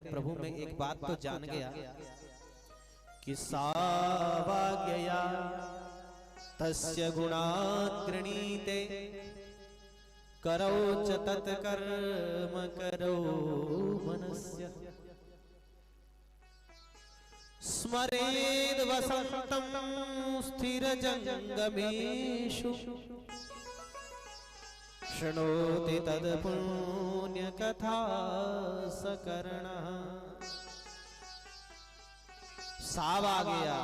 प्रभु मैं एक बात तो जान गया कि सावाज्ञया तस्य गुणात् गृणीते करौ च तत्कर्म करौ मनस्य स्मरेद् वसन्तं स्थिरजङ्गमेषु शृणोति तद् पुण्यकथा सकर्णः। साव आ गया,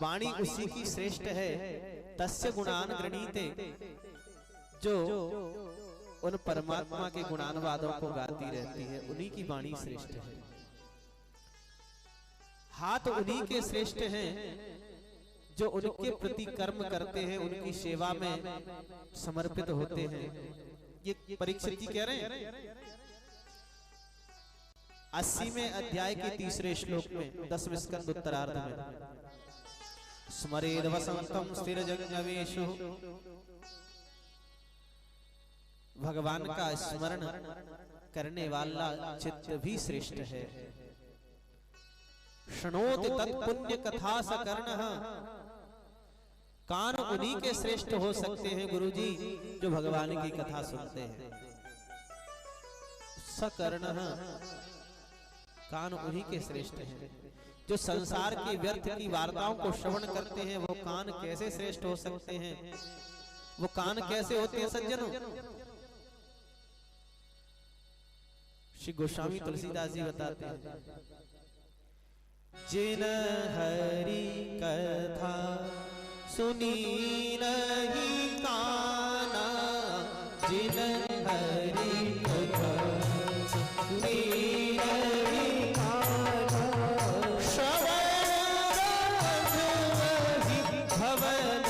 वाणी उसी की श्रेष्ठ है। तस्य गुणान गृणीते, जो उन परमात्मा के गुणानुवादों को गाती रहती है, उन्हीं की वाणी श्रेष्ठ है। हाथ उन्हीं के श्रेष्ठ हैं जो उनके प्रति कर्म करते हैं, उनकी सेवा में समर्पित होते हैं। ये परीक्षित जी कह रहे हैं 80वें अध्याय के 3रे श्लोक में 10वें स्कंद उत्तरार्ध में, स्मरेद वसंतम स्थिर जंगमेषु, भगवान का स्मरण करने वाला चित्त भी श्रेष्ठ है। शृणोति तत्पुण्य कथा सकर्णः, कान उन्हीं के श्रेष्ठ हो सकते हैं गुरुजी जो भगवान की कथा सुनते हैं। सकर्णः, कान उन्हीं के श्रेष्ठ हैं जो संसार की व्यर्थ की वार्ताओं को श्रवण करते हैं। वो कान कैसे श्रेष्ठ हो सकते हैं? वो कान कैसे होते हैं सज्जनों? श्री गोस्वामी तुलसीदास जी बताते हैं, जिन हरि कथा सुनी नहीं काना, जिन हरि कथा सुनी नहीं काना, श्रवण वही भवन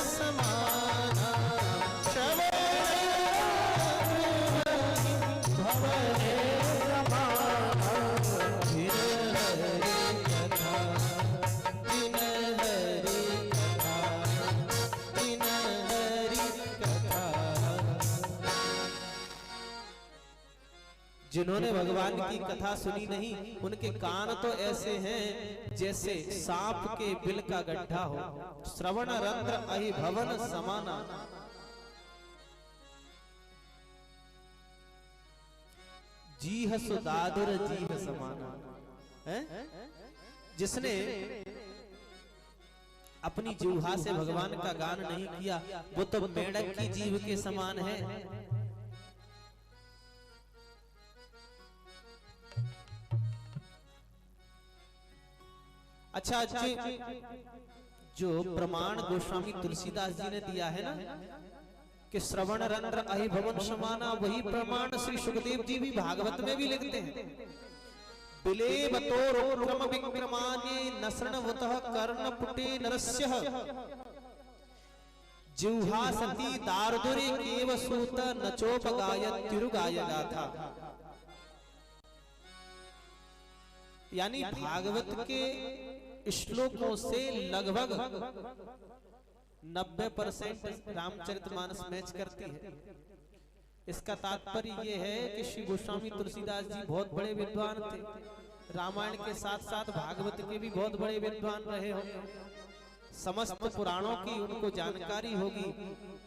समाना, श्रवण वही भवन समाना। जिन हरि कथा, जिन हरि कथा, जिन हरि कथा, जिन्होंने भगवान की कथा सुनी नहीं, उनके कान तो ऐसे हैं जैसे सांप के बिल का गड्ढा हो। श्रवण रंध्र अहि भवन समाना, जीह सुदादुर जीह समाना है। जिसने अपनी जिह्वा से भगवान का गान नहीं किया, वो तो मेंढक की जीभ के समान है। अच्छा जी, जो प्रमाण गोस्वामी तुलसीदास जी ने दिया है ना कि श्रवण रंध्र अहि भवन समाना, वही प्रमाण श्री सुखदेव जी भी भागवत में भी लिखते हैं। बिलेबतोरुक्रम विक्रमाने नसृणवतः कर्णपुटे नरस्यः, जिह्वा सती दार्दुरे केव सूत नचोपगायत्युरुगाय गाथा। यानी भागवत के श्लोकों से लगभग 90% रामचरितमानस मैच करती है। इसका तात्पर्य यह है कि श्री गोस्वामी तुलसीदास जी बहुत बड़े विद्वान थे। रामायण के साथ साथ भागवत के भी बहुत बड़े विद्वान रहे होंगे। समस्त पुराणों की उनको जानकारी होगी।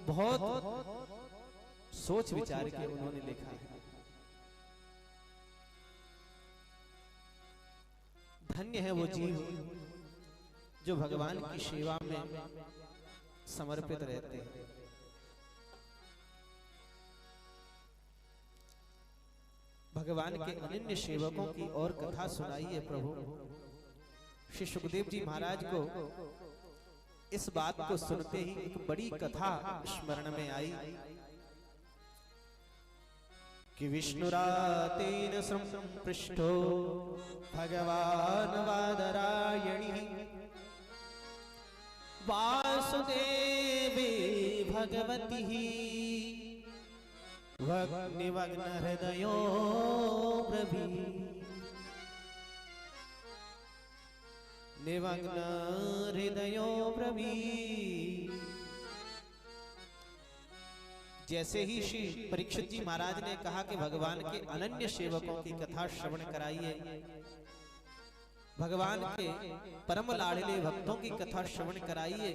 बहुत सोच विचार के उन्होंने लिखा है। धन्य है वो जीव जो भगवान की सेवा में समर्पित रहते हैं। भगवान के अनन्य सेवकों की और कथा सुनाइए प्रभु। श्री सुखदेव जी महाराज को इस बात को सुनते ही एक बड़ी कथा स्मरण में आई कि विष्णुरातेन संपृष्टो भगवान वादरायणी, वासुदेवे भगवती निमग्न हृदयो ब्रवी, निमग्न हृदयो ब्रवी। जैसे ही श्री परीक्षित जी महाराज ने कहा कि भगवान के अनन्य सेवकों की कथा श्रवण कराइए, भगवान के परम लाडले भक्तों की कथा श्रवण कराइए,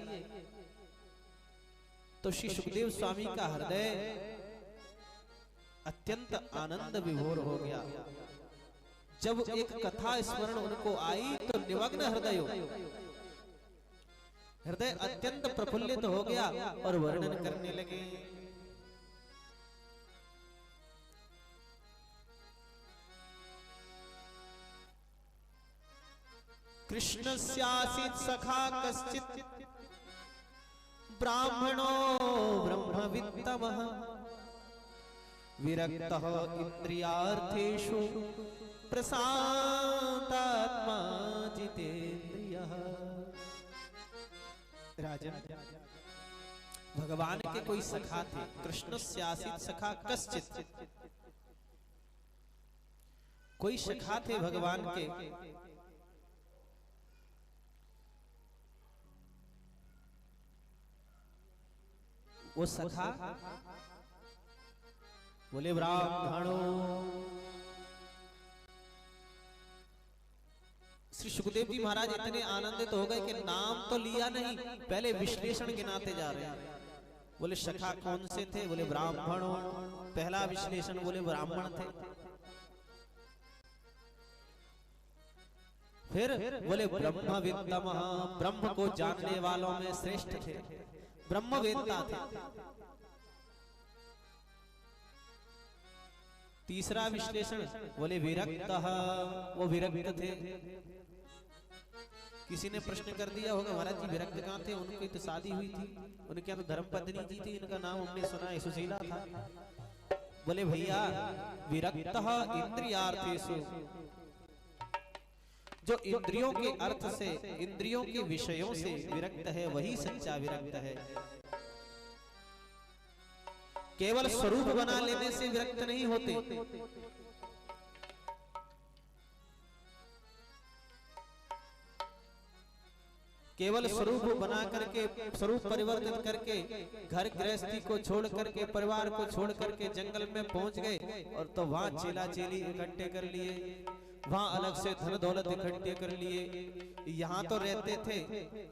तो श्री सुखदेव स्वामी का हृदय अत्यंत आनंद विभोर हो गया। जब एक कथा स्मरण उनको आई तो निमग्न हृदय अत्यंत प्रफुल्लित हो गया और वर्णन करने लगे। कृष्णस्यासीत् सखा कश्चित् ब्राह्मणो ब्रह्मवित्तमः विरक्तः इंद्रियार्थेषु प्रशांतात्मा जितेन्द्रियः। राजन, भगवान के कोई सखा थे, कृष्णस्यासीत् सखा कश्चित्, कोई सखा थे भगवान के, वो सखा बोले ब्राह्मणों। श्री सुखदेव जी महाराज इतने आनंदित हो गए कि नाम तो लिया नहीं, पहले विश्लेषण गिनाते जा रहे हैं। बोले सखा कौन से थे? बोले ब्राह्मणों। पहला विश्लेषण बोले ब्राह्मण थे। फिर बोले ब्रह्मविद्तम, ब्रह्म को जानने वालों में श्रेष्ठ थे, ब्रह्मवेत्ता थे। तीसरा विश्लेषण बोले विरक्त, वो विरक्त थे। किसी ने प्रश्न कर दिया होगा महाराज जी विरक्त कहाँ थे? उनकी तो शादी हुई थी, उनके यहाँ तो धर्मपत्नी जी थी, इनका नाम हमने सुना है सुशीला था। बोले भैया विरक्त इंद्रियार्थेषु, जो इंद्रियों के अर्थ से, इंद्रियों के विषयों से विरक्त है वही सच्चा विरक्त है। केवल स्वरूप बना लेने से विरक्त नहीं होते। केवल स्वरूप बना करके, स्वरूप परिवर्तित करके, घर गृहस्थी को छोड़ करके, परिवार को छोड़ करके जंगल में पहुंच गए और तो वहां चेला चेली इकट्ठे कर लिए, वहां अलग से धन दौलत इकट्ठे कर लिए। यहाँ तो रहते थे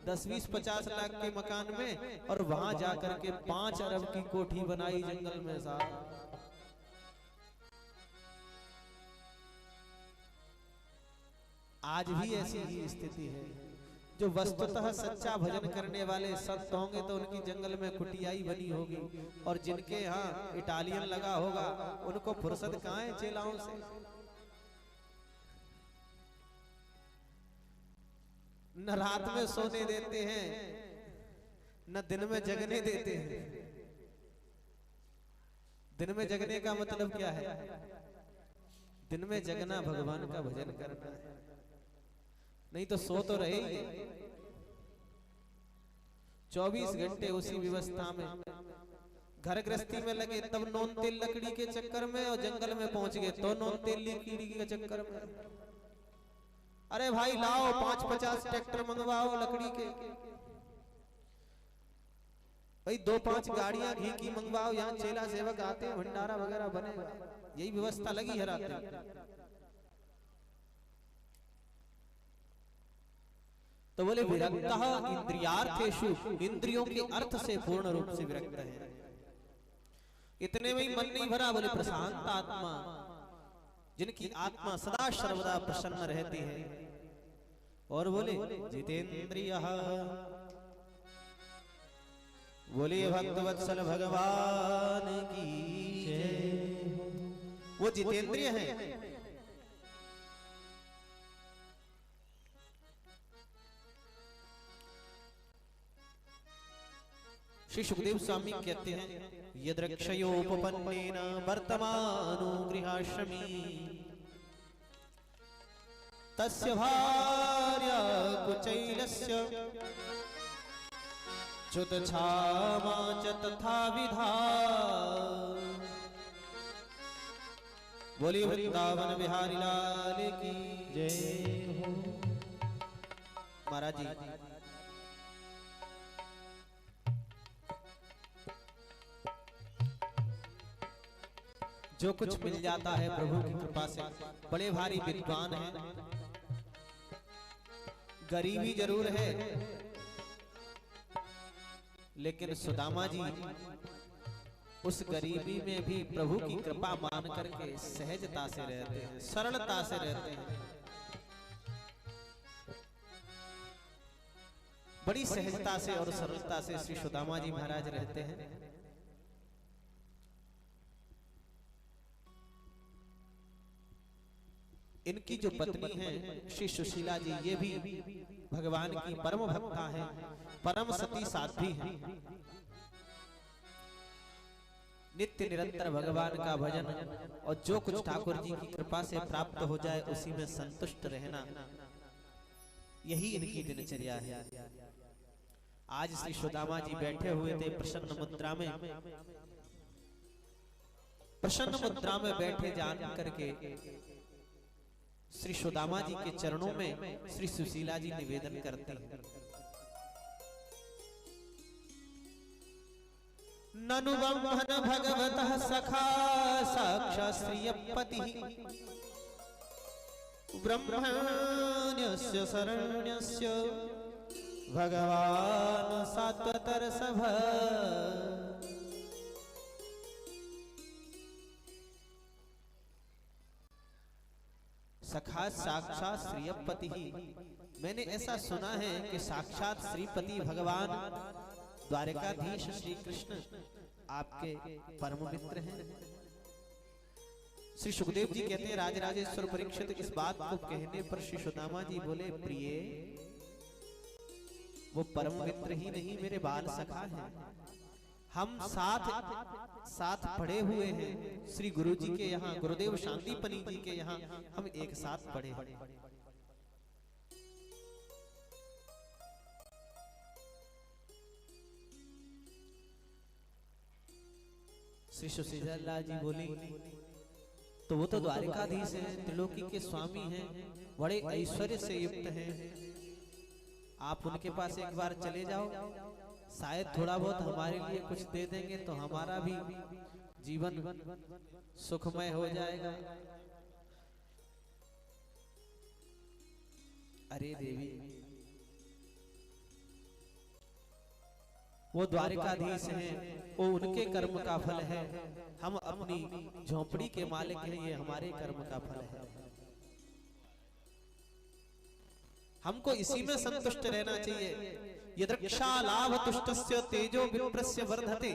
10-20-50 लाख के मकान में और वहां जाकर के 5 अरब की कोठी बनाई जंगल में साहब। आज भी ऐसी ही स्थिति है। जो वस्तुतः सच्चा भजन करने वाले संत होंगे तो उनकी जंगल में कुटियाई बनी होगी, और जिनके यहाँ इटालियन लगा होगा उनको फुर्सत कहाँ है चेलाओं से। न रात में सोने देते हैं, न दिन में जगने देते हैं। दिन में जगने का मतलब क्या है? दिन में जगना भगवान का भजन करना है, नहीं तो सो तो रहे ही 24 घंटे उसी व्यवस्था में। घर गृहस्थी में लगे तब नोन तेल लकड़ी के चक्कर में, और जंगल में पहुंच गए तो नोन तेल लकड़ी के चक्कर में। अरे भाई लाओ 5-50 ट्रैक्टर मंगवाओ लकड़ी के, भाई 2-5 गाड़ियां घी की मंगवाओ, यहाँ चेला सेवक आते हैं, भंडारा वगैरह बनेगा। यही व्यवस्था लगी है रात में। तो बोले विरक्तः इंद्रियार्थेषु, इंद्रियों के अर्थ से पूर्ण रूप से विरक्त है। इतने में ही मन नहीं भरा, बोले प्रशांत आत्मा, जिनकी आत्मा सदा सर्वदा प्रसन्न रहती है। और बोले जितेंद्रियः, बोले भक्तवत्सल भगवान की जय। वो जितेंद्रिय है। श्री सुखदेव स्वामी कहते हैं यद्रक्षयोपपन्नेन वर्तमानो गृहाश्रमी तस्य भार्या कुचैलस्य च्युतछामा च तथा विधा। बोली वृंदावन बिहारी लाल की जय हो। महाराज जी जो कुछ मिल जाता है प्रभु की कृपा से। बड़े भारी विद्वान हैं, गरीबी जरूर है, लेकिन सुदामा जी उस गरीबी में भी प्रभु की कृपा मान करके सहजता से रहते हैं, सरलता से रहते हैं। बड़ी सहजता से और सरलता से श्री सुदामा जी महाराज रहते हैं। इनकी जो पत्नी है श्री सुशीला जी, ये भी भगवान की परम भक्ता है, परम सती साध्वी है। नित्य निरंतर भगवान का भजन और जो कुछ ठाकुर जी की कृपा से प्राप्त हो जाए उसी में संतुष्ट रहना, यही इनकी दिनचर्या है। आज श्री सुदामा जी बैठे हुए थे प्रसन्न मुद्रा में। प्रसन्न मुद्रा में बैठे जान करके श्री सुदामा जी के चरणों में श्री सुशीला जी निवेदन करते हैं, ननु ब्रह्मण भगवतः सखा साक्षात् श्रियपतिः ब्रह्मण्यस्य शरण्यस्य भगवान् सात्वतरसभ। सखा साक्षात श्रीपति ही, मैंने ऐसा सुना है कि साक्षात श्रीपति भगवान द्वारकाधीश श्री कृष्ण आपके परम मित्र हैं। श्री सुखदेव जी कहते हैं, राजराजेश्वर परीक्षित इस बात को कहने पर श्री सुदामा जी बोले, प्रिय वो परम मित्र ही नहीं, मेरे बाल सखा हैं। हम साथ पढ़े हुए हैं। श्री गुरु जी के यहाँ, गुरुदेव शांतिपनी जी के यहाँ हम एक साथ पढ़े हैं। श्री सुशीला जी बोली, तो वो तो द्वारिकाधीश हैं, त्रिलोकी के स्वामी हैं, बड़े ऐश्वर्य से युक्त हैं। आप उनके पास एक बार चले जाओ, शायद थोड़ा बहुत हमारे लिए कुछ दे देंगे तो हमारा भी जीवन सुखमय हो जाएगा। अरे देवी, वो द्वारिकाधीश हैं, वो उनके कर्म का फल है। हम अपनी झोंपड़ी के मालिक हैं, ये हमारे कर्म का फल है। हमको इसी में संतुष्ट रहना चाहिए। यदृक्षा लाभ तुष्टस्य तेजो विप्रस्य वर्धते।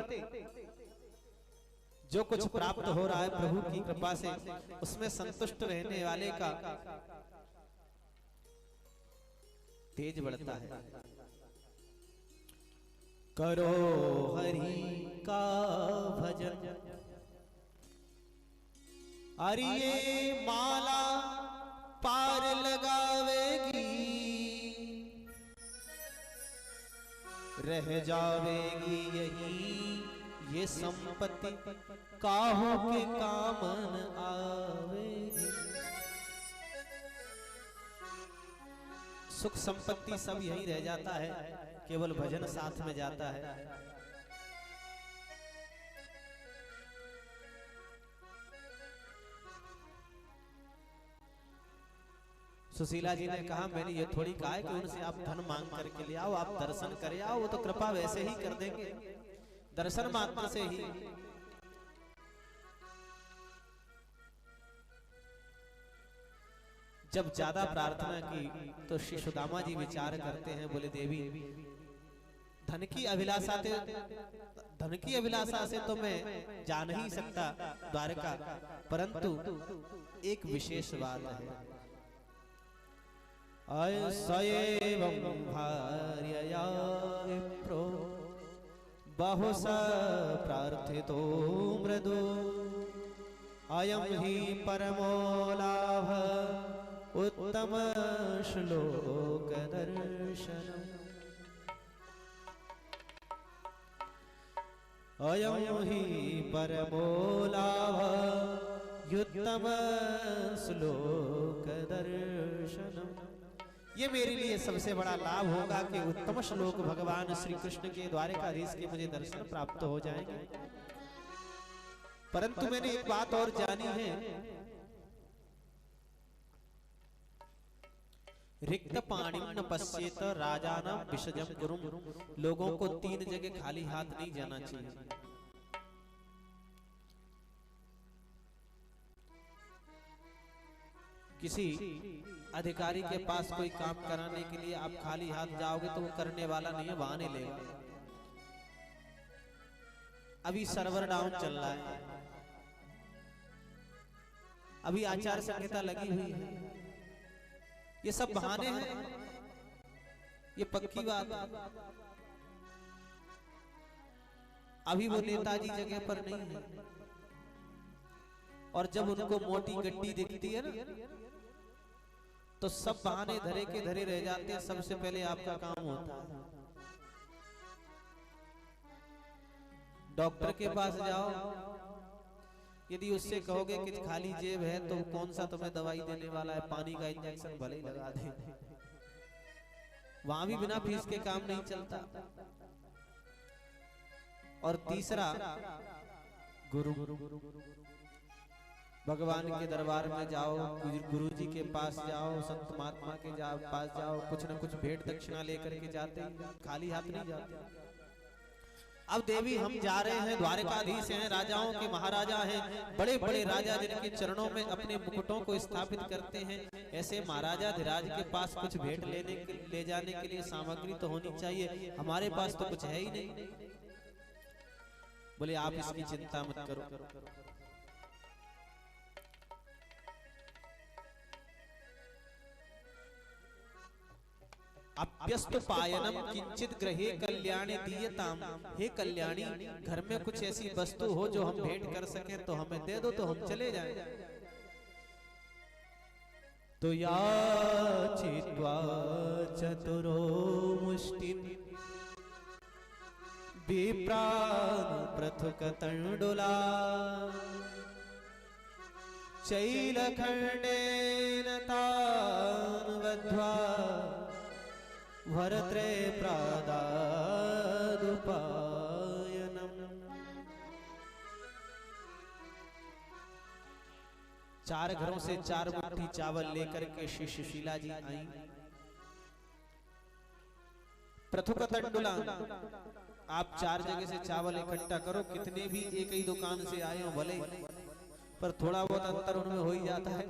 जो कुछ प्राप्त हो रहा है प्रभु की कृपा से, उसमें संतुष्ट रहने वाले का तेज बढ़ता है। करो हरि का भजन, अरिये माला पार लगावेगी, रह जावेगी यही ये संपत्ति, काहो के कामन आवेगी। सुख संपत्ति सब यही रह जाता है, केवल भजन साथ में जाता है। सुशीला जी ने कहा, मैंने ये थोड़ी कहा है कि उनसे आप धन मांग करके ले आओ, आप दर्शन करे आओ, वो तो कृपा वैसे ही कर देंगे, दर्शन मात्र से ही। जब ज्यादा प्रार्थना की तो श्री सुदामा जी विचार करते हैं, बोले देवी, धन की अभिलाषा से तो मैं जा नहीं सकता द्वारका, परंतु एक विशेष बात है। अयसएवं भार्यया विप्रो बहुश प्रार्थितो मृदु, अयं हि परमो लाभ उत्तम श्लोक दर्शनम्। अयं हि परमो लाभ उत्तम श्लोक दर्शनम्। ये मेरे लिए सबसे बड़ा लाभ होगा कि उत्तम श्लोक भगवान श्री कृष्ण के द्वारकाधीश के मुझे दर्शन प्राप्त हो जाएंगे। परंतु मैंने एक बात और जानी है, रिक्त पाणिम न पश्येत राजानां विषजम गुरुम। लोगों को 3 जगह खाली हाथ नहीं जाना चाहिए। किसी अधिकारी के पास कोई काम कराने के लिए आप खाली हाथ जाओगे तो वो करने वाला नहीं है, बहाने लेगा। अभी सर्वर डाउन चल रहा है, अभी आचार संहिता लगी हुई है, ये सब बहाने हैं, ये पक्की बात है। अभी वो नेताजी जगह पर नहीं है, और जब उनको मोटी गड्डी दिखती है ना, तो सब बहाने धरे के धरे रह जाते हैं। सबसे पहले आपका काम होता है, डॉक्टर के पास जाओ, यदि उससे कहोगे कि खाली जेब है तो कौन सा तुम्हें दवाई देने वाला है, पानी का इंजेक्शन भले ही लगा दे। वहां भी बिना फीस के काम नहीं चलता। और तीसरा, गुरु, भगवान के दरबार में जाओ, गुरु जी के पास जाओ, संत महात्मा के पास जाओ, कुछ न कुछ भेंट दक्षिणा लेकर के जाते, खाली हाथ नहीं जाते। अब देवी हम जा रहे हैं, द्वारकाधीश हैं, राजाओं के महाराजा हैं, बड़े बड़े राजा जिनके चरणों में अपने मुकुटों को स्थापित करते हैं, ऐसे महाराजा धीराज के पास कुछ भेंट ले जाने के लिए सामग्री तो होनी चाहिए। हमारे पास तो कुछ है ही नहीं। बोले आप इसकी चिंता मत करो, अप्यस्तु पायनम किंचित ग्रहे कल्याणी दीयताम। हे कल्याणी, घर में कुछ ऐसी वस्तु हो जो हम भेंट कर सकें तो हमें दे दो, तो हम चले जाएं। तो याचित्वा चतुरो मुष्टिं विप्रान् पृथुकतण्डुला चैलखण्डेन तान् वध्वा भरत्रे प्रादादुपायनम्। 4 घरों से 4 मुट्ठी चावल लेकर के श्री सुशीला जी आई। पृथुकतण्डुला, आप 4 जगह से चावल इकट्ठा करो, कितने भी एक ही दुकान से आए हो भले, पर थोड़ा बहुत अंतर उनमें हो ही जाता है।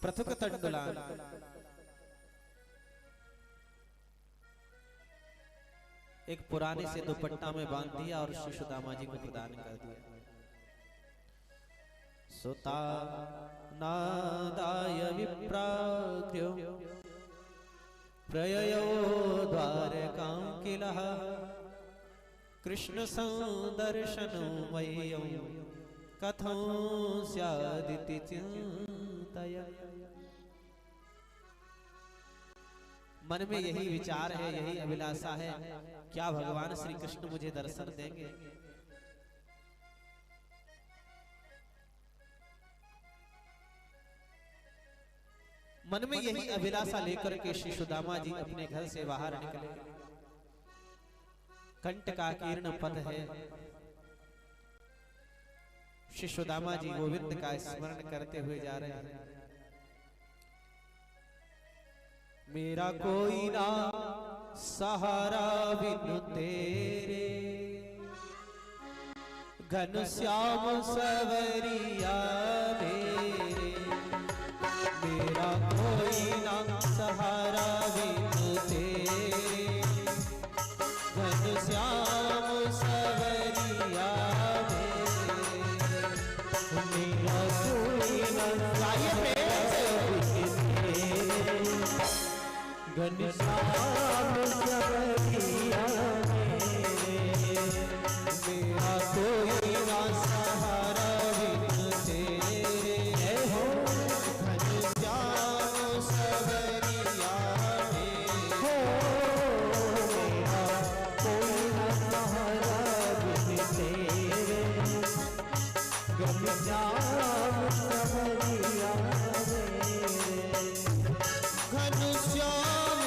पृथुकतण्डुला, एक पुराने से दुपट्टा में बांध दिया और श्री सुदामा जी को प्रदान कर दिया। सुता नादाय विप्राग्र्यो प्रययो द्वारकां किलः कृष्ण संदर्शनो मह्यं कथं स्यादिति चिन्तय। मन में यही विचार है, यही अभिलाषा है, क्या भगवान श्री कृष्ण मुझे दर्शन देंगे? मन में यही अभिलाषा लेकर के श्री सुदामा जी अपने घर से बाहर निकले। कंटकाकीर्ण पथ है, श्री सुदामा जी गोविंद का स्मरण करते हुए जा रहे हैं। मेरा कोई ना सहारा बिनु तेरे, घनश्याम सवरिया मेरे। मेरा कोई ना सहारा बिनु तेरे, घनश्याम सवरिया मेरे। मेरा कोई ना घनश्याम सवरिया मेरे। मेरा कोई ना सहारा बिनु तेरे, हो घनश्याम सवरिया मेरे। मेरा कोई ना सहारा बिनु तेरे, घनश्याम सवरिया मेरे। घनश्याम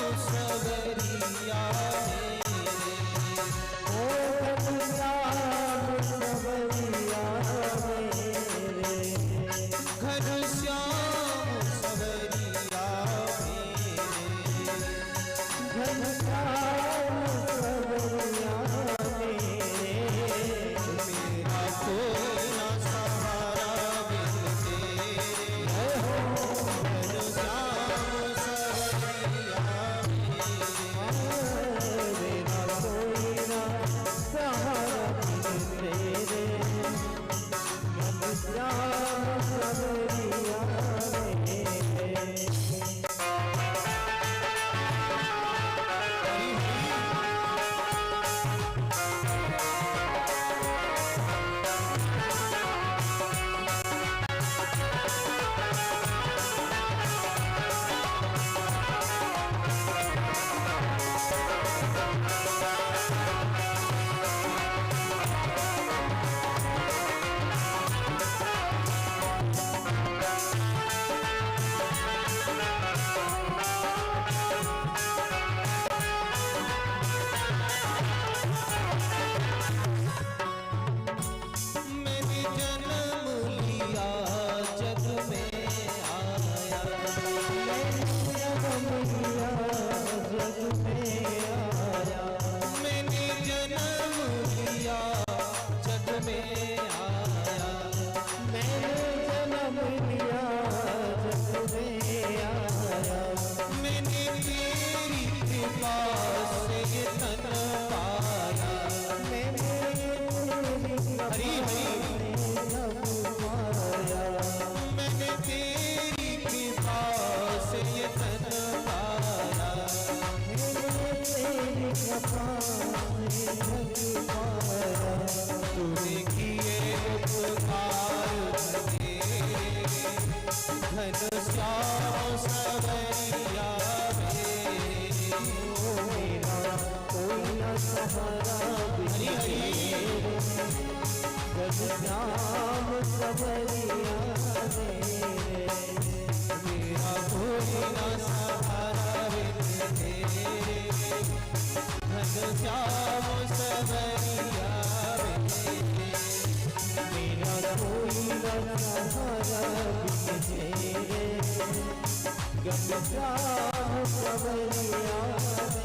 श्याम सवरिया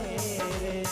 मेरे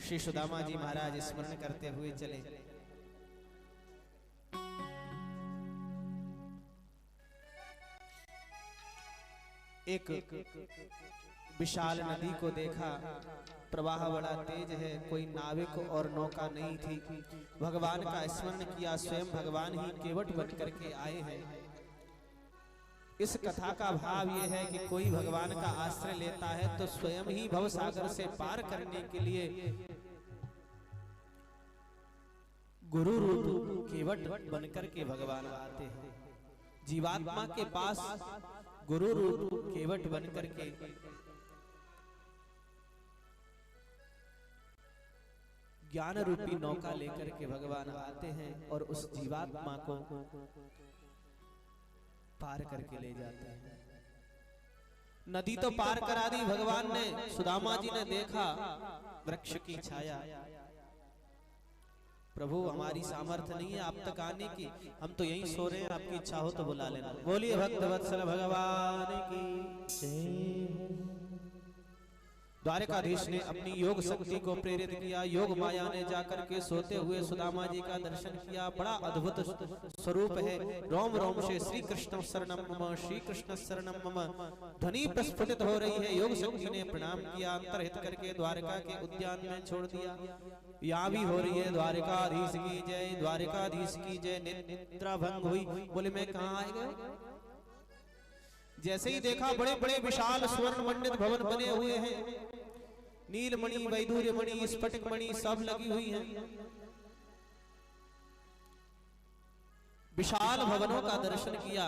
श्री सुदामा जी महाराज स्मरण करते हुए चले। एक विशाल नदी को देखा, प्रवाह बड़ा तेज है, कोई नाविक और नौका नहीं थी। भगवान का स्मरण किया, स्वयं भगवान ही केवट बन करके आए हैं। इस कथा का भाव यह है कि कोई भगवान का आश्रय लेता है तो स्वयं ही भव सागर से पार करने के लिए गुरु रूप केवट बनकर के भगवान आते हैं। जीवात्मा के पास गुरु रूप केवट बनकर के ज्ञान रूपी नौका लेकर के भगवान आते हैं और उस जीवात्मा को पार करके ले जाते हैं। नदी तो पार करा दी भगवान ने, सुदामा जी ने देखा वृक्ष की छाया। प्रभु हमारी सामर्थ्य नहीं है आप तक आने की, हम तो यहीं सो रहे हैं, आपकी इच्छा हो तो बुला लेना। बोलिए भक्त वत्सल भगवान की। द्वारकाधीश ने अपनी योग शक्ति को प्रेरित किया। योग माया ने जाकर के सोते हुए सुदामा जी का दर्शन किया। बड़ा अद्भुत स्वरूप है। रोम रोम से श्री कृष्ण शरणम मम, श्री कृष्ण शरणम मम ध्वनि प्रस्फुटित हो रही है। योग शक्ति ने प्रणाम किया, अंतर्हित करके द्वारका के उद्यान में छोड़ दिया। यहाँ भी हो रही है द्वारकाधीश की जय, द्वारकाधीश की जय। निद्रा भंग हुई, बोले मैं कहाँ आए गए। जैसे ही देखा बड़े बड़े विशाल स्वर्ण मंडित भवन बने हुए हैं, नीलमणि, वैदूर्य मणि, स्फटिक मणि सब लगी हुई हैं। विशाल भवनों का दर्शन किया।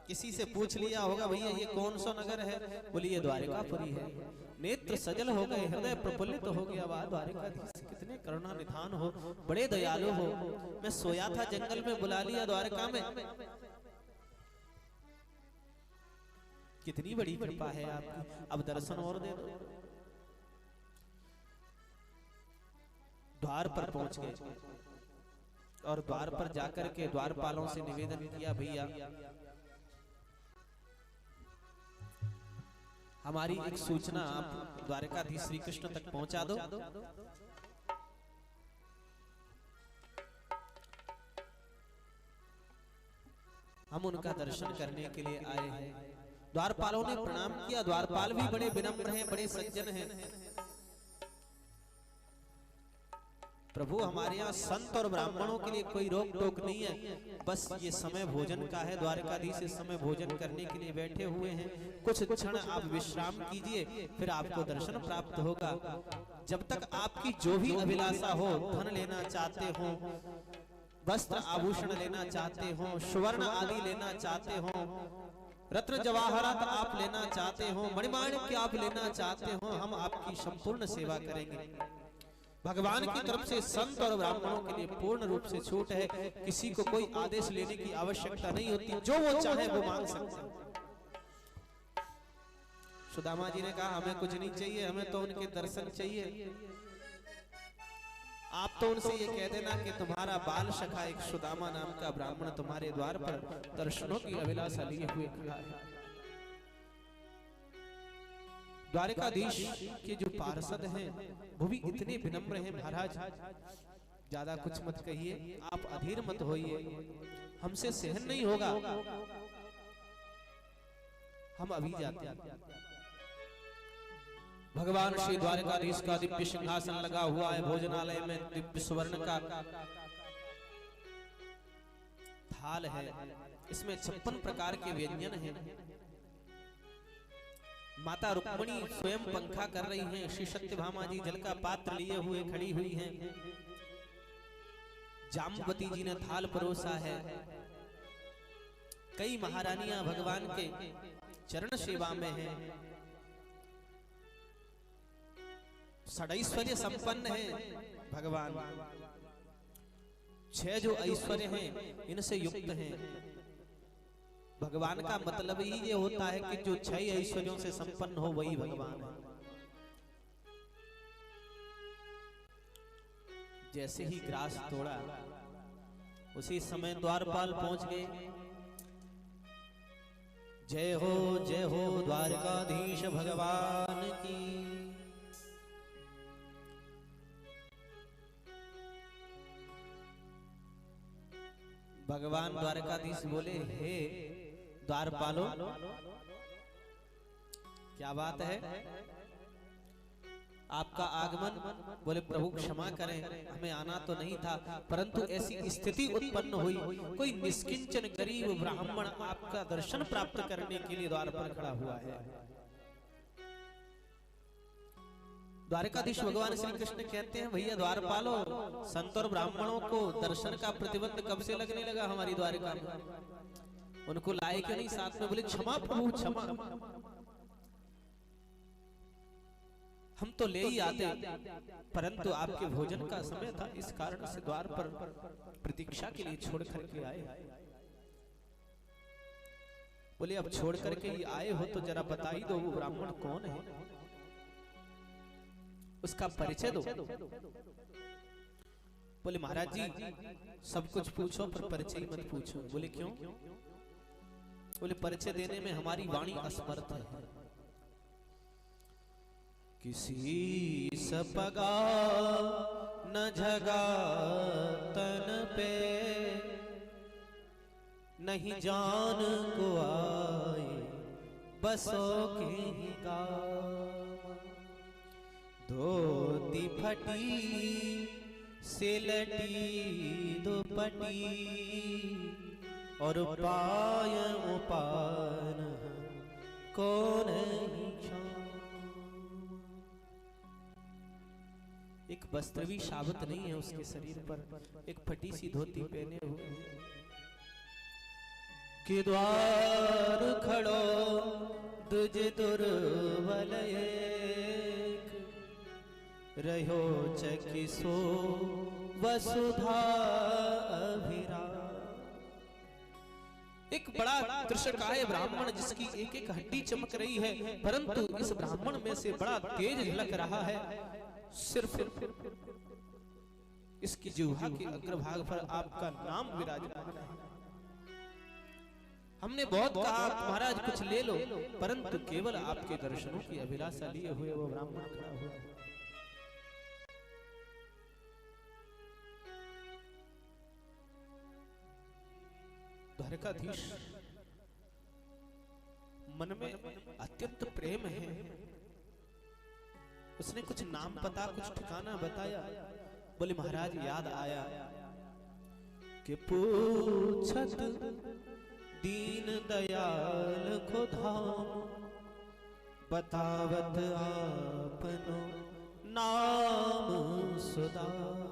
किसी से पूछ लिया होगा भैया ये कौन सा नगर है, बोलिए द्वारकापुरी है। नेत्र सजल हो गए, हृदय प्रफुल्लित हो गया। वाह द्वारकाधीश कितने कितने करुणा निधान हो, बड़े दयालु हो। मैं सोया था जंगल में, बुला लिया द्वारका में। कितनी बड़ी कृपा है आपकी, अब दर्शन और दे दो। द्वार पर पहुंच गए और द्वार पर जाकर के द्वारपालों से निवेदन किया, भैया हमारी एक सूचना आप द्वारकाधीश श्री कृष्ण तक पहुंचा दो। हम उनका दर्शन करने के लिए आए हैं। द्वारपालों ने प्रणाम किया। द्वारपाल भी बड़े विनम्र हैं, बड़े सज्जन हैं। प्रभु हमारे यहाँ संत और ब्राह्मणों के लिए कोई रोक टोक नहीं है, बस ये समय भोजन का है। द्वारकाधीश इस समय भोजन करने के लिए बैठे हुए हैं। कुछ क्षण आप विश्राम कीजिए, फिर आपको दर्शन प्राप्त होगा। जब तक आपकी जो भी अभिलाषा हो, धन लेना चाहते हो, वस्त्र आभूषण लेना चाहते हो, सुवर्ण आदि लेना चाहते हो, रत्न जवाहरात आप लेना चाहते हो, मणिमाणिक्य आप लेना चाहते हो, हम आपकी संपूर्ण सेवा करेंगे। भगवान की तरफ से संत और ब्राह्मणों के लिए पूर्ण रूप से छूट है। किसी को कोई आदेश लेने की आवश्यकता नहीं होती, जो वो चाहे वो मांग सकते हैं। सुदामा जी ने कहा हमें कुछ नहीं चाहिए, हमें तो उनके दर्शन चाहिए। आप तो उनसे ये कह देना कि तुम्हारा बाल सखा एक सुदामा नाम का ब्राह्मण तुम्हारे द्वार पर दर्शनों की अभिलाषा लिए हुए खड़ा है। द्वारकाधीश के जो पार्षद हैं वो भी इतने विनम्र हैं। महाराज ज्यादा कुछ मत कहिए, आप अधीर मत होइए, हमसे सहन नहीं होगा, हम अभी जाते हैं। भगवान श्री द्वारकाधीश का दिव्य सिंहासन लगा हुआ है। भोजनालय में दिव्य सुवर्ण का थाल है, इसमें 56 प्रकार के व्यंजन हैं। माता रुक्मणी स्वयं पंखा कर रही हैं। श्री सत्यभामा जी जल का पात्र लिए हुए खड़ी हुई हैं। जाम्बवती जी ने थाल परोसा है। कई महारानियां भगवान के चरण सेवा में हैं। षडैश्वर्य संपन्न है भगवान। 6 जो ऐश्वर्य हैं इनसे युक्त हैं। भगवान का मतलब ही ये होता है कि जो 6 ऐश्वर्यों से संपन्न हो वही भगवान है। जैसे ही ग्रास तोड़ा उसी समय द्वारपाल पहुंच गए। जय हो द्वारकाधीश भगवान की। भगवान द्वारकाधीश बोले, हे द्वारपालो, क्या बात है, आपका आगमन। बोले प्रभु क्षमा करें, हमें आना तो नहीं था, परंतु ऐसी स्थिति उत्पन्न हुई, कोई निष्किंचन गरीब ब्राह्मण आपका दर्शन प्राप्त करने के लिए द्वार पर खड़ा हुआ है। द्वारकाधीश भगवान श्री कृष्ण कहते हैं, भैया द्वारपालो, संत और ब्राह्मणों को दर्शन का प्रतिबंध कब से लगने लगा हमारी द्वारका में? उनको लाए क्यों नहीं साथ में? बोले क्षमा प्रभु क्षमा, हम तो ले ही आते, परंतु आपके भोजन का समय था, इस कारण से द्वार पर प्रतीक्षा के लिए छोड़ करके आए। बोले अब छोड़ करके ही आए हो तो जरा बता ही दो वो ब्राह्मण कौन है, उसका परिचय दो। बोले महाराज जी सब कुछ पूछो पर परिचय मत पूछो। बोले क्यों? बोले परिचय देने में हमारी वाणी असमर्थ है। किसी सपगा न झगा तन पे, नहीं जान को आए बसो के गाँव। धोती फटी सिलटी दुपटी, और पाय उपान को नहीं छाँव। एक वस्त्र भी शाबत नहीं है उसके शरीर पर, एक फटी सी धोती पहने हुए। कि द्वार खड़ो दुज दुर्बल एक, रहो चकिसो वसुधा अभिरा। एक बड़ा कृषकाय ब्राह्मण जिसकी एक एक हड्डी चमक रही है, परंतु इस ब्राह्मण में से बड़ा तेज झलक रहा है। सिर्फ इसकी जिह्वा के अग्रभाग पर आपका नाम विराजमान है। हमने बहुत कहा महाराज कुछ ले लो, परंतु केवल आपके दर्शनों की अभिलाषा लिए हुए वो ब्राह्मण खड़ा हुआ। द्वारकाधीश मन में अत्यंत प्रेम है। उसने कुछ नाम पता कुछ ठिकाना बताया। बोले महाराज याद आया कि पूछत दीन दयाल को धाम, बतावत आपनो नाम सुदामा।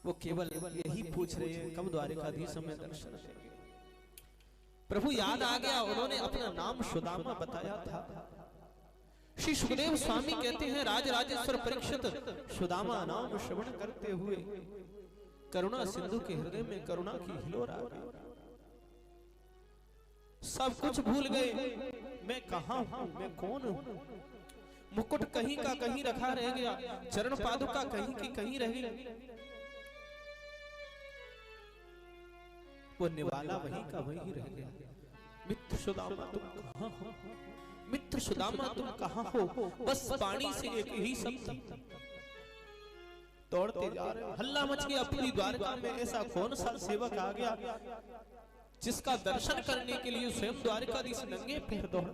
वो केवल यही पूछ रहे हैं कब द्वारकाधीश में दर्शन देंगे। प्रभु याद आ गया, उन्होंने अपना नाम सुदामा बताया था। श्री सुखदेव स्वामी कहते हैं राज राजेश्वर परीक्षित सुदामा नाम श्रवण करते हुए करुणा सिंधु के हृदय में करुणा की हिलोर आ गई। सब कुछ भूल गए, मैं कहां हूं, मैं कौन हूं। मुकुट कहीं का कहीं रखा रह गया, चरण पादुका कहीं की कहीं रह गई। वो निवाला वहीं का वहीं रह गया। मित्र सुदामा तुम कहां हो, मित्र सुदामा तुम कहां हो। बस पानी से एक ही शब्द दौड़ते जा रहे। हल्ला मच गया पूरी द्वारका में। ऐसा कौन सा सेवक आ गया जिसका दर्शन करने के लिए स्वयं द्वारकाधीश नंगे पैर दौड़।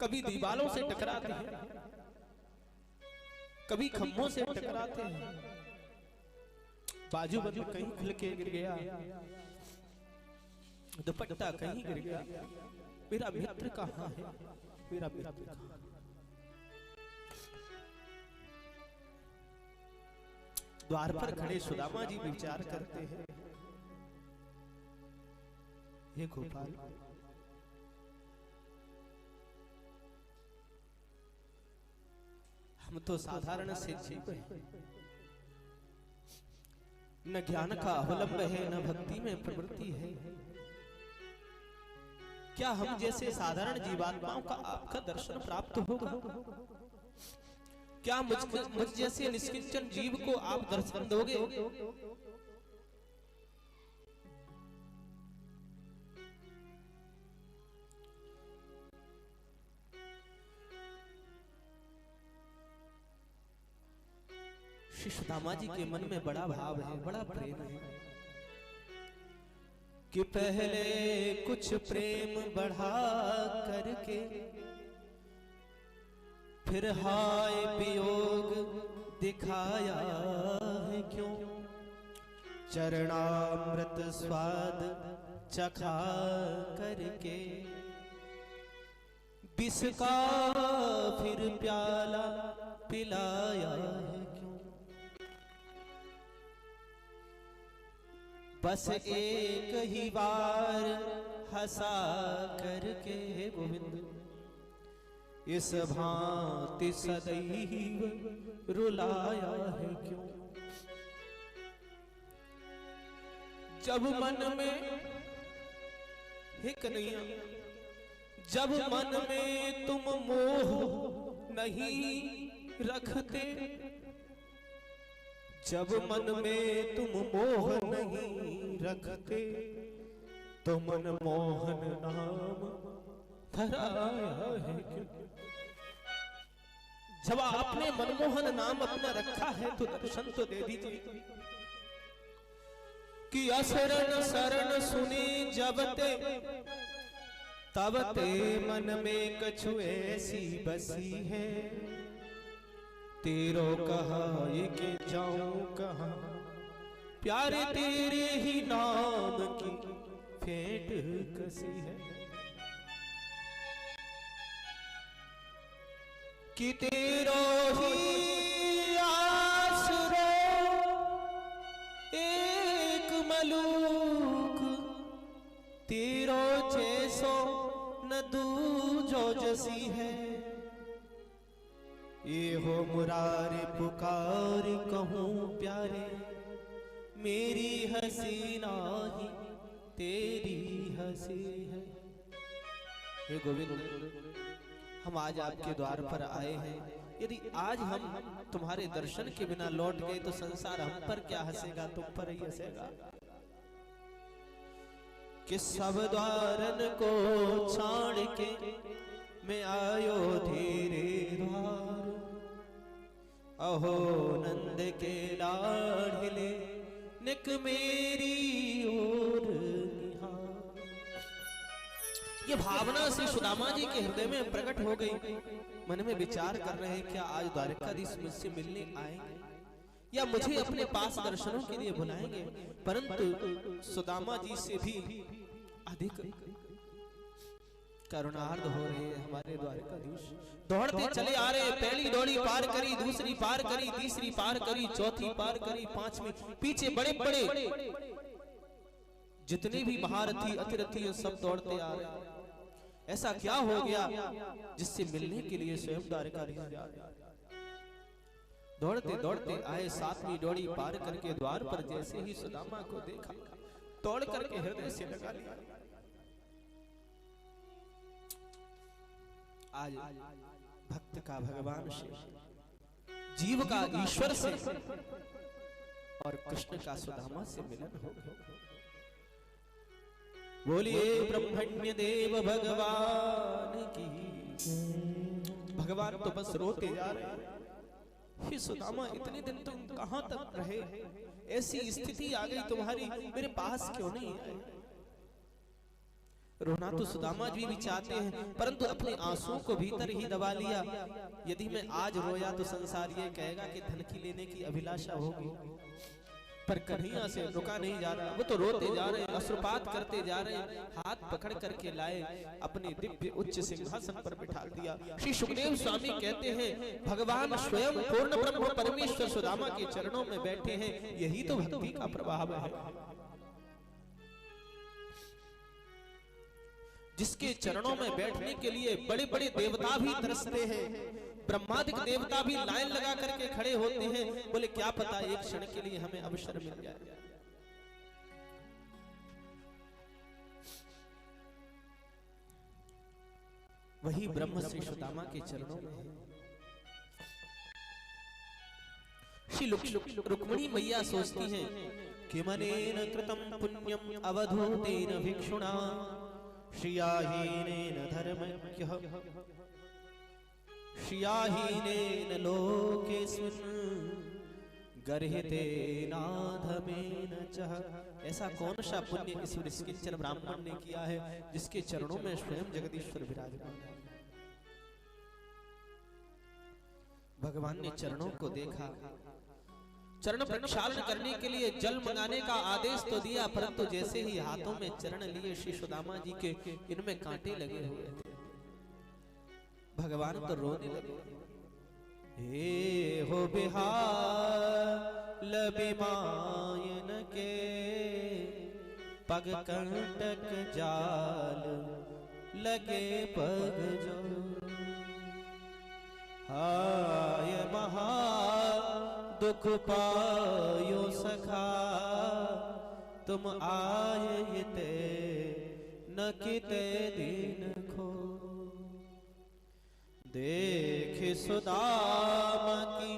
कभी दीवालों से टकराते हैं, कभी खंभों से टकराते हैं, बाजू बाजू कहीं खुल के गिर गया, दुपट्टा कहीं गिर गया। मेरा मित्र कहाँ है, मेरा मित्र कहाँ। द्वार पर खड़े सुदामा जी विचार करते हैं, हे गोपाल, हम तो साधारण से जीव हैं, न ज्ञान का अवलंब है, न भक्ति में प्रवृत्ति है। क्या हम जैसे साधारण जीवात्माओं का आपका दर्शन प्राप्त होगा? क्या मुझ जैसे निष्किंचन जीव को आप दर्शन दोगे? श्री सुदामा जी के मन में बड़ा भाव है, बड़ा प्रेम है कि पहले कुछ प्रेम बढ़ा करके फिर हाय वियोग दिखाया है क्यों। चरणामृत स्वाद चखा करके विष का फिर प्याला पिलाया है क्यों। बस एक ही बार हंसा करके गोविंद इस भांति सदैव रुलाया है क्यों। जब मन में हे कन्हैया, जब मन में तुम मोह नहीं रखते, जब मन में तुम मोह नहीं रखते, तो मन मोहन नाम धराया है क्यों। जब आपने मनमोहन नाम अपना रखा है तो दर्शन तो दे दीजिए। कि असरण शरण सुनी जब ते तब ते मन में कछु ऐसी बसी है। तेरो कहा ये के जाऊं कहां, प्यारे तेरे ही नाम की फेंट कसी है। कि तेरो ही आसरो एक मलूक, तेरो जैसो न दूजो रोसी है, ये हो मुरारे पुकार कहूँ प्यारे, मेरी हंसी नाही तेरी हंसी है। हे गोविंद, हम आज आपके द्वार पर आए हैं। यदि आज हम तुम्हारे दर्शन के बिना लौट गए तो संसार हम पर क्या हंसेगा, तुम पर ही हंसेगा। कि सब द्वारन को छाड़ के मैं आयो धीरे द्वार, अहो नंद के लाडले निक मेरी ओर निहार। ये भावना श्री सुदामा जी के हृदय में प्रकट हो गई। मन में विचार कर रहे हैं, क्या आज द्वारकाधीश मुझसे मिलने आएंगे या मुझे अपने पास दर्शनों के लिए बुलाएंगे। परंतु सुदामा जी से भी अधिक करुणार्ध हो रहे हैं हमारे द्वारकाधीश। दौड़ते चले आ रहे, पहली दौड़ी पार करी, दूसरी पार करी, तीसरी पार करी, चौथी पार करी, पांचवी, पीछे बड़े बड़े जितने भी महारथी अतिरथी हैं सब दौड़ते आ रहे हैं। ऐसा क्या हो गया जिससे मिलने के लिए स्वयं द्वारकाधीश जा रहे हैं। दौड़ते दौड़ते आए, सातवीं दौड़ी पार करके द्वार पर जैसे ही सुदामा को देखा, तोड़ करके हृदय से लगा लिया। आज भक्त का भगवान से, जीव का ईश्वर से और कृष्ण का सुदामा से मिलन हो गया। बोलिए ब्रह्मण्य देव भगवान की। भगवान तो बस रोते जा रहे हैं, सुदामा इतने दिन तुम कहां तक रहे, ऐसी स्थिति आ गई तुम्हारी, मेरे पास क्यों नहीं आए। रोना तो सुदामा जी भी चाहते हैं, परंतु अपने आंसुओं को भीतर ही दबा लिया। यदि मैं आज रोया तो संसार ये कहेगा कि धन की लेने की अभिलाषा होगी, पर कन्हैया से रुका नहीं जा रहा। वो तो रोते जा रहे हैं, अश्रुपात करते जा रहे हैं। हाथ पकड़ करके लाए, अपने दिव्य उच्च सिंहासन पर बिठा दिया। श्री सुखदेव स्वामी कहते हैं, भगवान स्वयं पूर्ण ब्रह्म परमेश्वर सुदामा के चरणों में बैठे हैं। यही तो भक्ति का प्रभाव है, जिसके चरणों में बैठने के लिए बड़े बड़े देवता भी तरसते हैं। ब्रह्मादिक देवता भी लाइन लगा करके खड़े होते हैं, बोले क्या पता एक क्षण के लिए हमें अवसर मिल जाए। वही ब्रह्म श्री सुदामा के चरणों में है। श्री रुक्मिणी मैया सोचती हैं कि मनेन कृतम पुण्यम अवधूतेन भिक्षुणा श्रियाहीनेन धर्मज्ञः श्रियाहीनेन लोकेस्मिन् गर्हितेनाधमेन चः। ऐसा कौन सा पुण्य इस ऋषिकिंचन ब्राह्मण ने किया है जिसके चरणों में स्वयं जगदीश्वर विराजमान है। भगवान ने चरणों को देखा, चरण प्रक्षालन करने के लिए जल मंगाने का आदेश तो दिया, परंतु जैसे ही हाथों में चरण लिए श्री सुदामा जी के, इनमें कांटे लगे हुए थे। भगवान तो रोने लगे। हे हो बिहाल बिमायन के पग कंटक जाल लगे पग जो, हाय महा दुख पायो सखा तुम आए ते न किते दिन खो। देख सुदामा की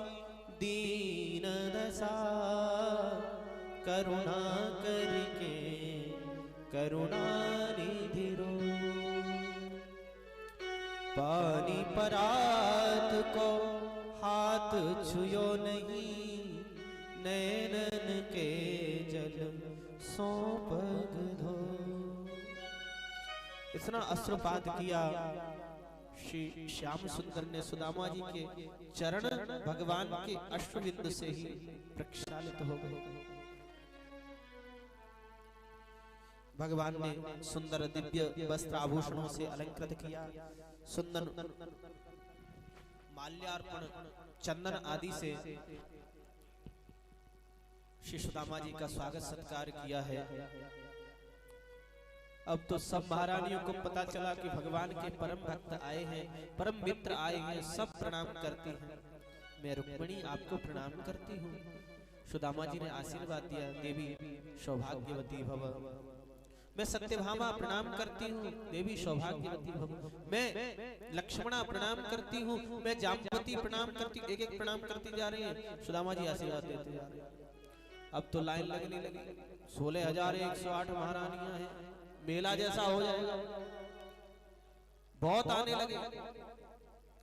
दीन दशा करुणा करके करुणा निधि रो। पानी परात को हाथ छुयो नहीं, नैनन के जल सो पग धो। इतना अश्रुपात किया। श्री श्याम सुंदर ने सुदामा जी के चरण भगवान के अश्रुबिंदु से ही प्रक्षालित हो गए। भगवान ने सुंदर दिव्य वस्त्र आभूषणों से अलंकृत किया, सुंदर माल्यार्पण चंदन आदि से श्री सुदामा जी का स्वागत सत्कार किया है। अब तो सब महारानियों को पता चला कि भगवान के परम भक्त आए हैं, परम मित्र आए हैं, सब प्रणाम करती हैं। मैं रुक्मिणी आपको प्रणाम करती हूँ। सुदामा जी ने आशीर्वाद दिया, देवी सौभाग्यवती भव। मैं सत्यभामा प्रणाम करती हूँ, देवी सौभाग्यवती भव। मैं लक्ष्मणा प्रणाम करती हूँ, मैं जाम्बवती प्रणाम करती हूँ। एक एक प्रणाम करती जा रही है, सुदामा जी आशीर्वाद देते जा रहे हैं। अब तो लाइन लगने लगी, 16,108 महारानियां हैं, मेला जैसा हो जाएगा, बहुत आने लगे।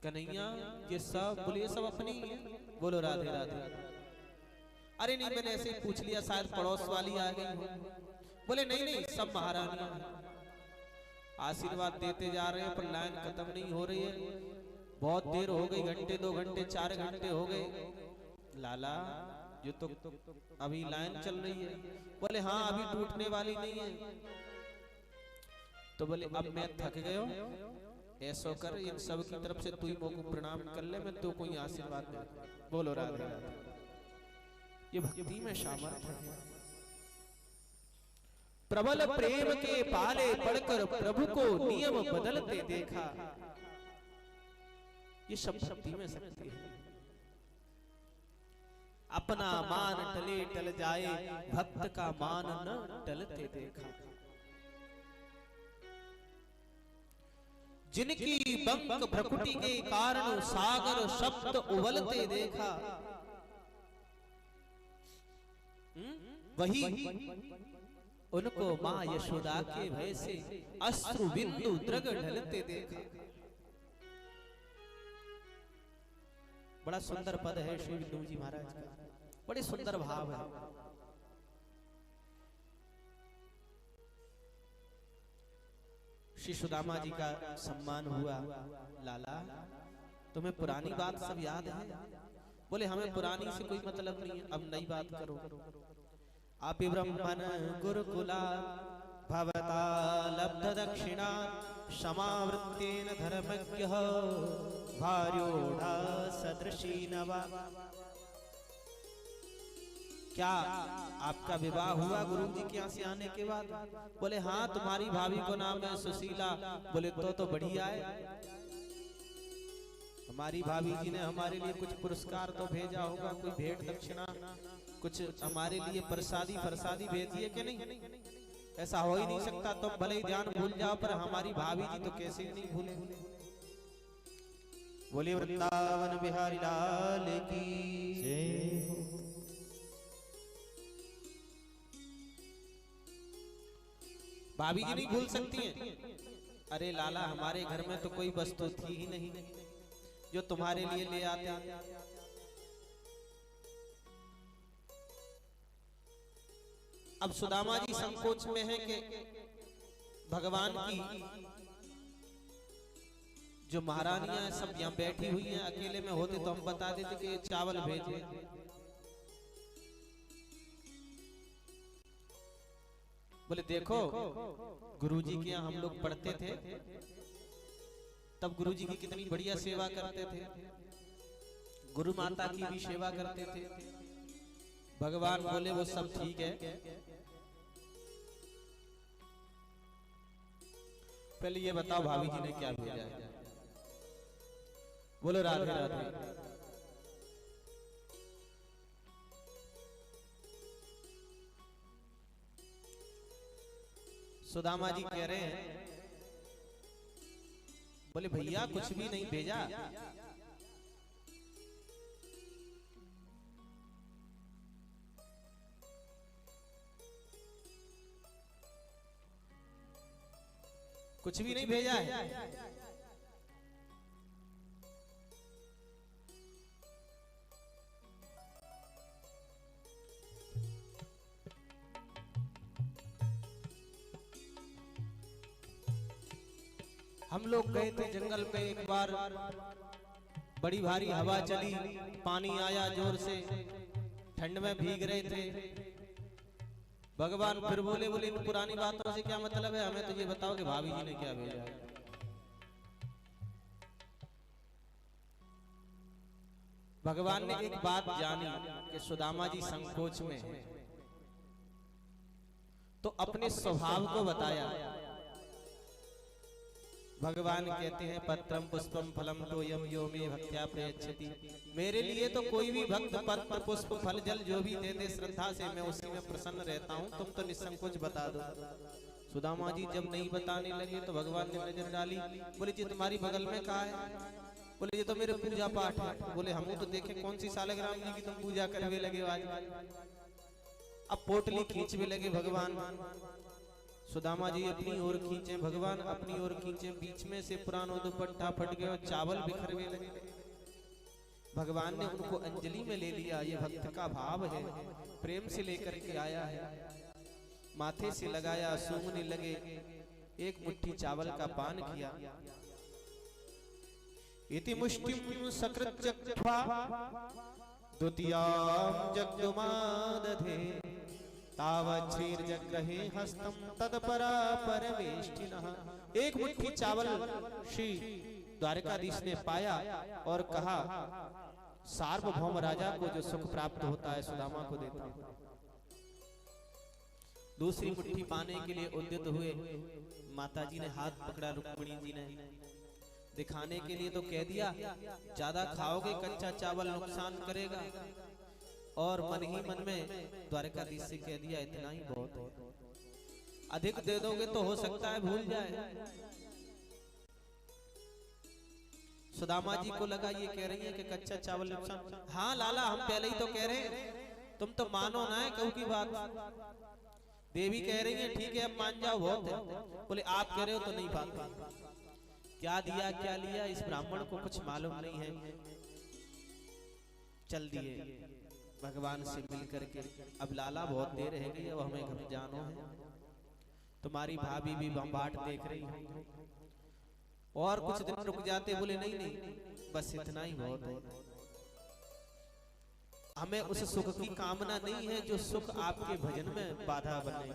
कन्हैया ये सब बोलिए, सब अपनी ही है, बोलो राधे राधे। अरे नहीं, मैंने ऐसे ही पूछ लिया, शायद पड़ोस वाली आ गई हो। बोले नहीं नहीं, सब महारानियां हैं। आशीर्वाद देते जा रहे हैं पर लाइन खत्म नहीं हो रही है। बहुत देर हो गई, घंटे 2 घंटे 4 घंटे हो गए। लाला ये तो अभी लाइन चल रही है। बोले हाँ, अभी टूटने वाली नहीं है। तो बोले अब मैं थक गयो, ऐसा कर, इन सब की तरफ से तू ही मोको प्रणाम कर ले, मैं तो कोई आशीर्वाद दे। बोलो राधे राधे। ये भक्ति में सामर्थ्य है। प्रबल प्रेम के पाले पड़कर प्रभु को नियम बदलते देखा। ये सब भक्ति में शक्ति है। अपना मान टले टल जाए, भक्त का मान न टलते देखा। जिनकी बंक भ्रकुटी के कारण सागर शब्द उबलते देखा, वही उनको मां यशोदा के भय से अश्रु बिंदु द्रग ढलते देखा। बड़ा सुंदर पद है श्री विष्णु जी महाराज का, बड़े सुंदर भाव है। श्री सुदामा जी का सम्मान हुआ। लाला तुम्हें पुरानी बात सब याद है? बोले हमें पुरानी से कोई मतलब नहीं है, अब नई बात करो। अपि ब्रह्मन् गुरुकुला भवता लब्ध दक्षिणा समावृत्तेन धर्मज्ञः भार्योढ़ा सदृशी नवा। क्या आपका विवाह हुआ गुरु जी के यहाँ से आने के बाद? बोले हाँ, तुम्हारी भाभी को नाम है सुशीला। बोले तो बढ़िया है। हमारी भाभी जी ने हमारे लिए कुछ पुरस्कार तो भेजा होगा, कोई भेंट दक्षिणा, कुछ हमारे लिए प्रसादी फरसादी भेजी है कि नहीं? ऐसा हो ही नहीं सकता। तो भले ही ध्यान भूल जाओ, पर हमारी भाभी जी तो कैसे ही नहीं भूले। बोलिए वृंदावन बिहारी लाल की जय। भाभी जी नहीं भूल सकती हैं। अरे लाला, हमारे घर में तो कोई वस्तु थी ही नहीं जो तुम्हारे लिए ले आते। अब सुदामा जी संकोच में है कि भगवान की जो महारानियां सब यहाँ बैठी हुई हैं, अकेले में होते तो हम बता देते कि ये चावल भेजे। बोले देखो, गुरुजी के यहाँ हम लोग पढ़ते थे, तब गुरुजी की कितनी बढ़िया सेवा करते थे, गुरु माता की भी सेवा करते थे। भगवान बोले वो सब ठीक है, पहले ये बताओ भाभी जी ने क्या भेजा है? बोलो राधे राधे। सुदामा जी कह रहे हैं, बोले भैया कुछ भी नहीं भेजा। कुछ भी नहीं भेजा है। हम लोग गए थे जंगल में एक बार, बड़ी भारी हवा चली, पानी आया जोर से, ठंड में भीग रहे थे। भगवान फिर बोले इन पुरानी बातों से क्या मतलब है, हमें तो ये बताओ कि भाभी जी ने क्या भेजा है। भगवान ने एक बात जानी कि सुदामा जी संकोच में है, तो अपने स्वभाव को बताया भगवान कहते हैं पत्रम पुष्पम फलम तोयम यो मे भक्त्या प्रयच्छति। मेरे लिए तो कोई भी भक्त पत्र पुष्प फल जल जो भी दे दे श्रद्धा से, मैं उसी में प्रसन्न रहता हूँ। तुम तो निसंकोच बता दो। सुदामा जी जब नहीं बताने लगे तो भगवान ने नजर डाली, बोले जी तुम्हारी बगल में कहा है? बोले ये तो मेरे पूजा पाठ है। बोले हम तो देखे कौन सी सालग्राम जी की तुम पूजा करने लगे आज। अब पोटली खींचने लगे भगवान। सुदामा जी अपनी ओर खींचे, भगवान अपनी ओर खींचे, बीच में से पुरानो दुपट्टा फट गया और चावल बिखरने लगे। भगवान ने उनको अंजलि में ले लिया। ये भक्त का भाव है, प्रेम से लेकर के आया है। माथे से लगाया, सूंघने लगे, एक मुट्ठी चावल का पान किया। इति मुष्टिम सकृत जग्ध्वा द्वितीयां जग्धुमादधे तावच्छीर्जग्रहे हस्तम तत्परा परमेष्टिनः। एक मुट्ठी चावल श्री द्वारकाधीश ने पाया और कहा सार्वभौम राजा को जो सुख प्राप्त होता है सुदामा को देता हूं। दूसरी मुट्ठी पाने के लिए उद्यत हुए। माताजी ने हाथ पकड़ा, रुक्मिणी जी ने दिखाने के लिए तो कह दिया ज्यादा खाओगे कच्चा चावल नुकसान करेगा, और मन ही मन में द्वारकाधीश से कह दिया इतना ही बहुत है, अधिक दे दोगे तो हो सकता है भूल जाए। सुदामा जी को लगा ये कह रही है कि कच्चा चावल नुकसान। हाँ लाला हम पहले ही तो कह रहे हैं, तुम तो मानो ना है कहू की बात। देवी कह रही है ठीक है अब मान जाओ बहुत है। बोले आप कह रहे हो तो नहीं बात। क्या दिया क्या लिया इस ब्राह्मण को कुछ मालूम नहीं है। चल दिए भगवान से मिल करके। अब लाला बहुत देर रह गई, अब हमें घर जाना है। तुम्हारी भाभी भी बाट देख रही है, और कुछ दिन रुक जाते। बोले नहीं नहीं बस इतना ही बहुत है, हमें उस सुख की कामना नहीं है जो सुख आपके भजन में बाधा बने।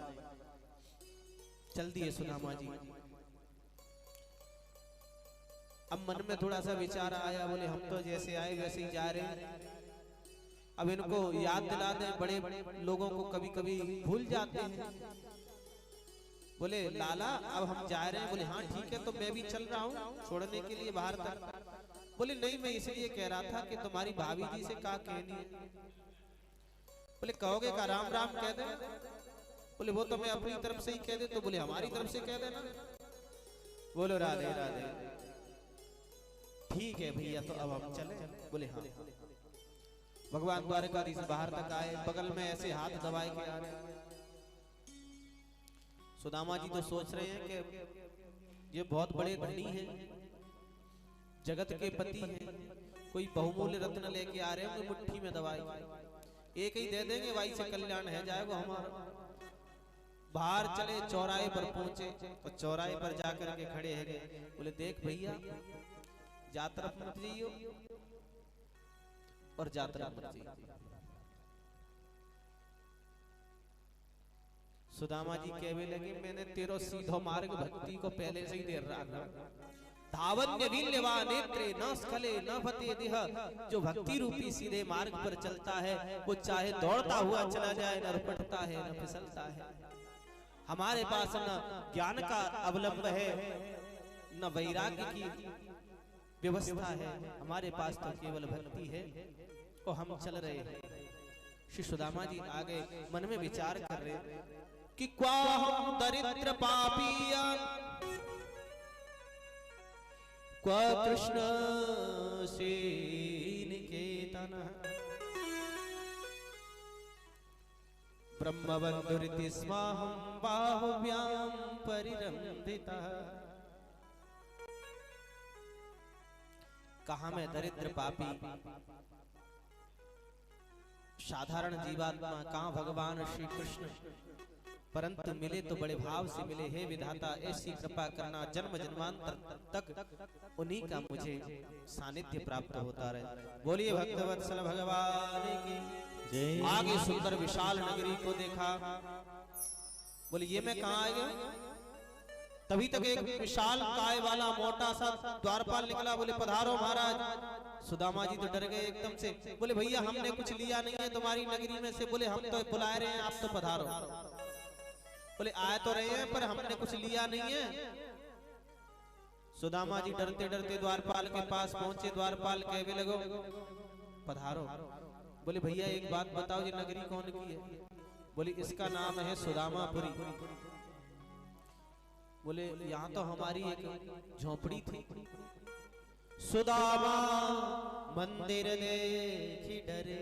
चल दिए सुदामा जी। अब मन में थोड़ा सा विचार आया, बोले हम तो जैसे आए वैसे ही जा रहे हैं, अब इनको याद दिला दें। बड़े लोगों को कभी कभी भूल जाते हैं। बोले लाला अब हम जा रहे हैं। बोले हाँ ठीक है तो मैं भी चल रहा हूँ छोड़ने के लिए बाहर तक। बोले नहीं मैं इसलिए कह रहा था कि तुम्हारी भाभी जी से क्या कहनी है। बोले कहोगे का राम राम कह दे। बोले वो तो मैं अपनी तरफ से ही कह दे। तो बोले हमारी तरफ से कह देना। बोलो राधे राधे। ठीक है भैया तो अब हम चले। बोले हाँ। भगवान द्वारकाधीश बाहर तक आए, बगल में ऐसे हाथ दबाए के आ रहे। सुदामा जी तो सोच रहे हैं कि ये बहुत बड़े धनी हैं, जगत के पति हैं, कोई बहुमूल्य रत्न लेके आ रहे हैं, मुट्ठी में दवाई एक ही दे देंगे भाई से कल्याण है जाएगा हमारा। बाहर चले, चौराहे पर पहुंचे और चौराहे पर जाकर के खड़े हैं। बोले देख भैया जा तरफ मत जाइयो और जा तरफ मत जाइयो। सुदामा जी कहने लगे मैंने तेरो सीधो मार्ग भक्ति को पहले से ही दे रहा। धावन्य वील्यवा नेत्रे न स्खले न फते देह। जो भक्ति रूपी सीधे मार्ग पर चलता है वो चाहे दौड़ता हुआ चला जाए, न रुपटता है न फिसलता है। हमारे पास न ज्ञान का अवलंब है न वैराग्य की व्यवस्था है, हमारे पास तो केवल भक्ति है और हम चल रहे हैं। श्री सुदामा जी आगे मन में विचार कर रहे कि क्वा हम दरिद्र पापिया क्वा कृष्ण से निकेतन ब्रह्मबंधुरिति स्वाहं बाहुव्यां परिरंधितः। कहा मैं दरिद्र पापी साधारण जीवात्मा, कहाँ भगवान श्री कृष्ण, परंतु मिले तो बड़े भाव से मिले। हे विधाता ऐसी कृपा करना जन्म जन्मांतर तक उन्हीं का मुझे सानिध्य प्राप्त होता रहे। बोलिए भक्तवत्सल भगवान की। आगे सुंदर विशाल नगरी को देखा। बोले ये मैं कहाँ आ गया। तभी तक एक विशाल काय वाला मोटा सा द्वारपाल निकला। बोले पधारो महाराज। सुदामा जी तो डर गए एकदम से। बोले भैया हमने कुछ लिया नहीं है तुम्हारी नगरी में से। बोले हम तो बुलाए रहे हैं आप तो पधारो। बोले आए तो रहे हैं पर हमने कुछ लिया नहीं है। सुदामा जी डरते डरते द्वारपाल के पास पहुंचे। द्वारपाल कहने लगो पधारो। बोले भैया एक बात बताओ, ये नगरी कौन की है? बोले इसका नाम है सुदामापुरी। बोले यहाँ तो हमारी एक झोपड़ी थी। सुदामा मंदिर देखी डरे,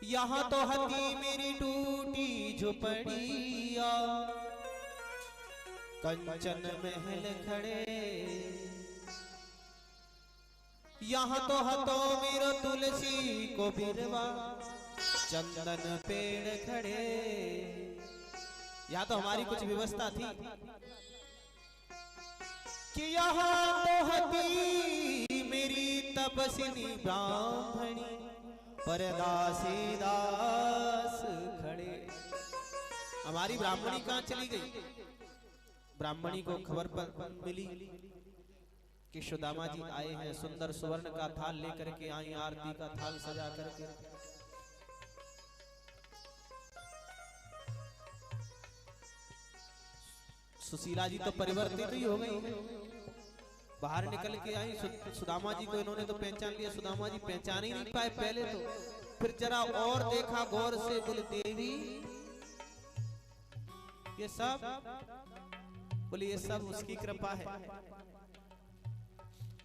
यहाँ तो हती मेरी टूटी झोपड़िया। कंचन महल खड़े, यहाँ तो हतो मेरो तुलसी को बिरवा। चंदन पेड़ खड़े, यहाँ तो हमारी कुछ व्यवस्था थी कि यहाँ तो हती मेरी तपस्विनी ब्राह्मणी। परदासी दास खड़े, हमारी ब्राह्मणी कहाँ चली गई? ब्राह्मणी को खबर पर मिली कि सुदामा जी आए हैं। सुंदर सुवर्ण का थाल लेकर के आई, आरती का थाल सजा करके। सुशीला जी तो परिवर्तित ही हो गई, बाहर निकल के आई। सुदामा जी को इन्होंने तो पहचान लिया, सुदामा जी पहचान ही नहीं पाए पहले तो। फिर जरा और देखा गौर से, बोले देवी ये सब? बोले ये सब उसकी कृपा है,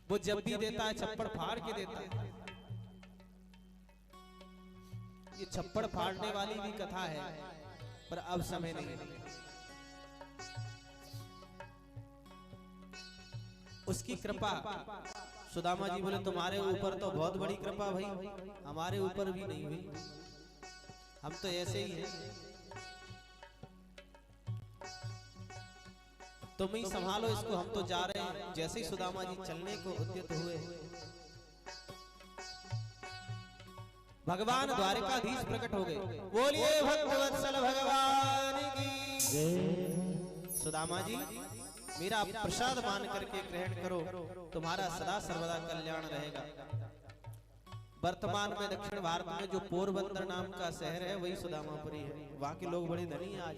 वो जब भी देता है छप्पड़ फाड़ के देता है। ये छप्पड़ फाड़ने वाली भी कथा है, पर अब समय नहीं है। उसकी कृपा। सुदामा जी बोले तुम्हारे ऊपर तो बहुत बड़ी कृपा भाई, हमारे ऊपर भी नहीं हुई, हम तो ऐसे ही हैं। तुम ही संभालो इसको, हम तो जा रहे हैं। जैसे ही सुदामा जी चलने को उद्यत हुए, भगवान द्वारिकाधीश प्रकट हो गए। बोलिए भक्तवत्सल भगवान की। सुदामा जी मेरा प्रसाद मान करके ग्रहण करो, तुम्हारा सदा सर्वदा कल्याण रहेगा। वर्तमान में दक्षिण भारत में जो पोरबंदर नाम का शहर है वही सुदामापुरी है। वहां के लोग बड़े धनी हैं आज।